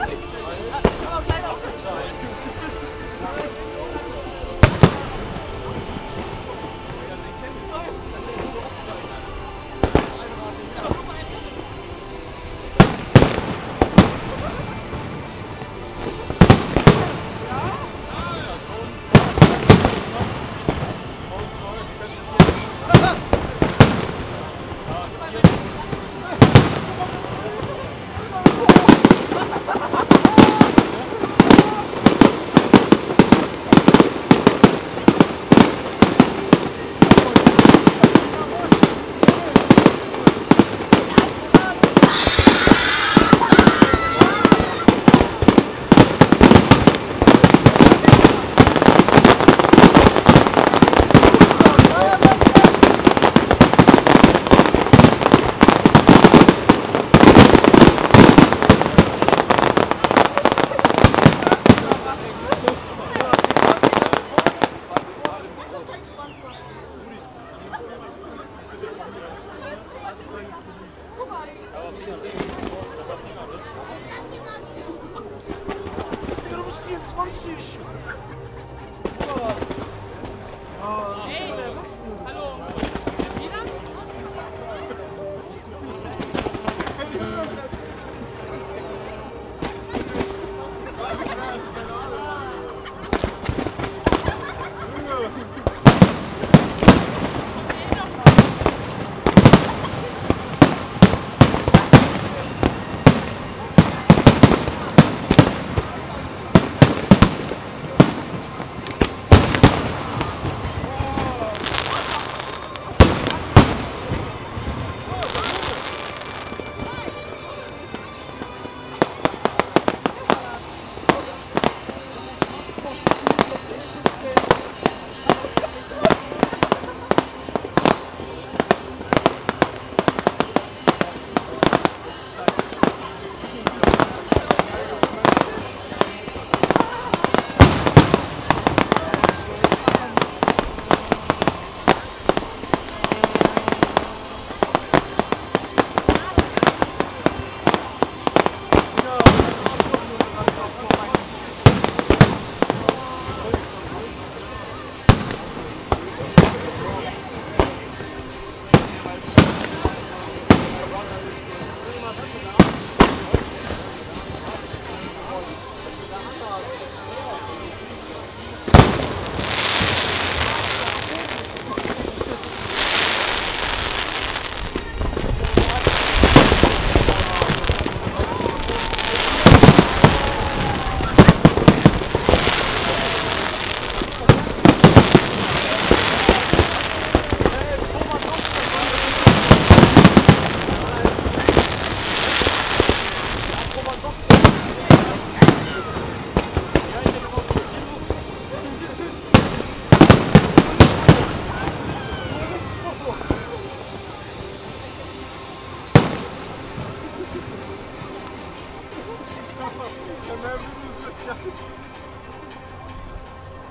Du bist 24. Hey, hallo. Wieder?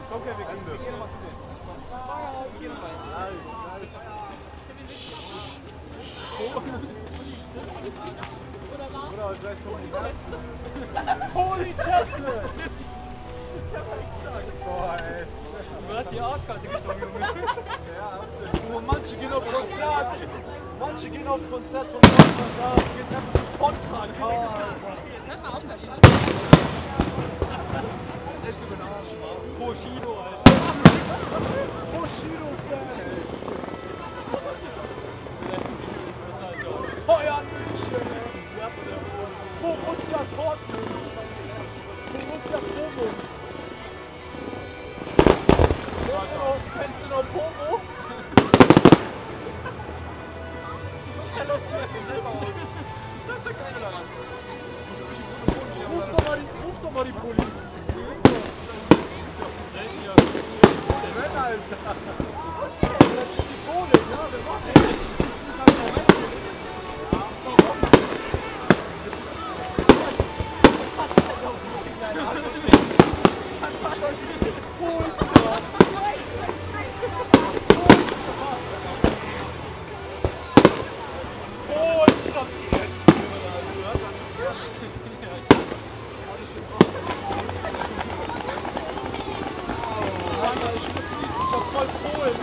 Okay, wir gehen durch. Politesse! Boah, ey. Du hast die Arschkarte gezogen, Junge. Ja, absolut. Manche gehen auf Konzert. Manche gehen auf Konzert vom Konzert. Du gehst einfach zum Podcast. Lass mal aufhören. Echt über den Arsch, Mann. Toshido, Alter. Bushido-Fan. Feuer München. Borussia Dortmund. Borussia Dortmund. Kennst du noch Pomo? Stell das hier selber aus. Das ist doch geil daran. Ruf doch mal die Poli. Wenn, Alter. Was ist das? Das ist die Kohle. Ja, wir machen das. Warum? Alter, ich muss nicht so voll Polen.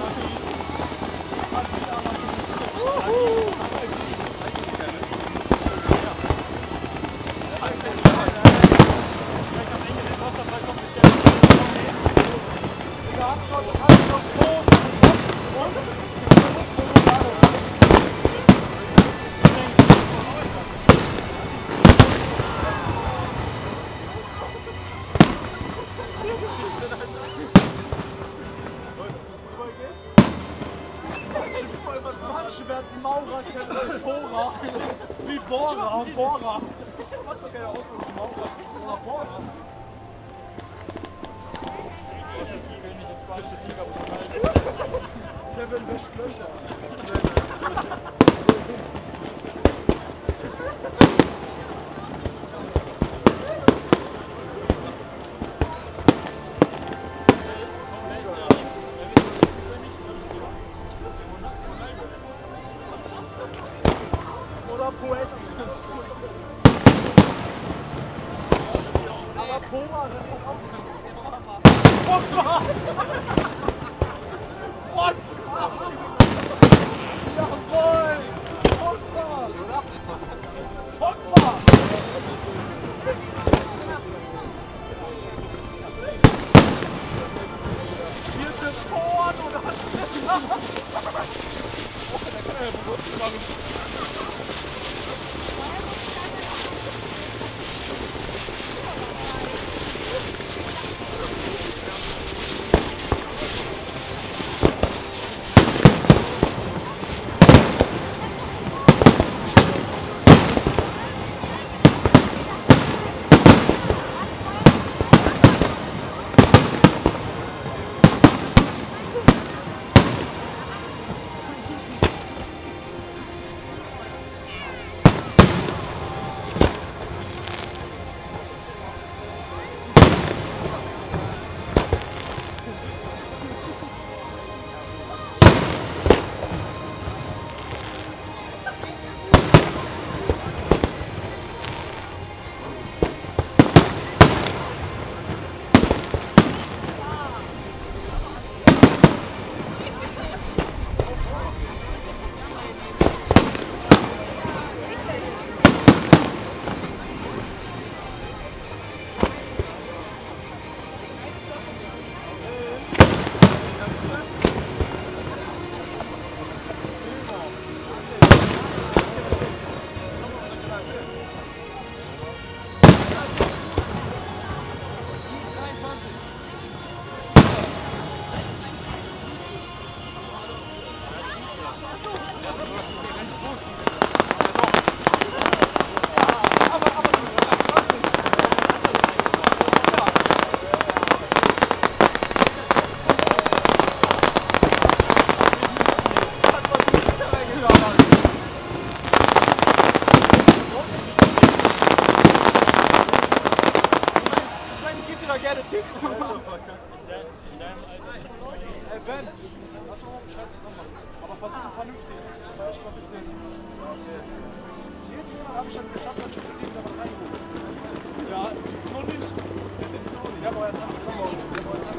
Manche werden Maurer kennen als Bohrer. Wie Bohrer, Bohrer. Was für keine Ausdruck, Maurer. Oder Bohrer. Kevin wäscht Löcher. Oder Poesie. Aber Poma, das ist auch Pogba! Pogba! Jawohl! Pogba! Pogba! Wir sind Porn oder was ist das? Oh, da kann er ja bewusst machen. Gerne Tipp. Ben, lass uns nochmal. Aber versuch vernünftig. Aber ich mal ein bisschen. Jeden Monat habe ich schon geschafft, dass ich für den aber reingeholt. Ja, ist noch nicht. Ja, aber jetzt haben wir es